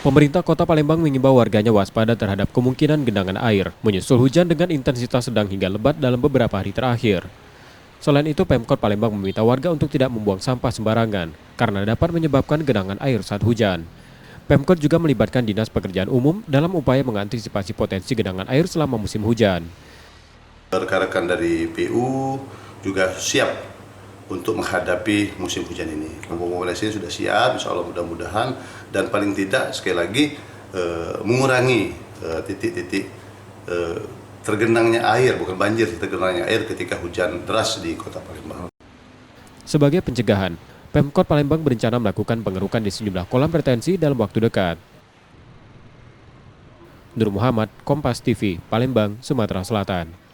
Pemerintah Kota Palembang mengimbau warganya waspada terhadap kemungkinan genangan air, menyusul hujan dengan intensitas sedang hingga lebat dalam beberapa hari terakhir. Selain itu, Pemkot Palembang meminta warga untuk tidak membuang sampah sembarangan, karena dapat menyebabkan genangan air saat hujan. Pemkot juga melibatkan Dinas Pekerjaan Umum dalam upaya mengantisipasi potensi genangan air selama musim hujan. Rekan-rekan dari PU juga siap untuk menghadapi musim hujan ini. Mobilisasi sudah siap, insya Allah mudah-mudahan, dan paling tidak sekali lagi mengurangi titik-titik tergenangnya air, bukan banjir, tergenangnya air ketika hujan deras di Kota Palembang. Sebagai pencegahan, Pemkot Palembang berencana melakukan pengerukan di sejumlah kolam retensi dalam waktu dekat. Nur Muhammad, Kompas TV, Palembang, Sumatera Selatan.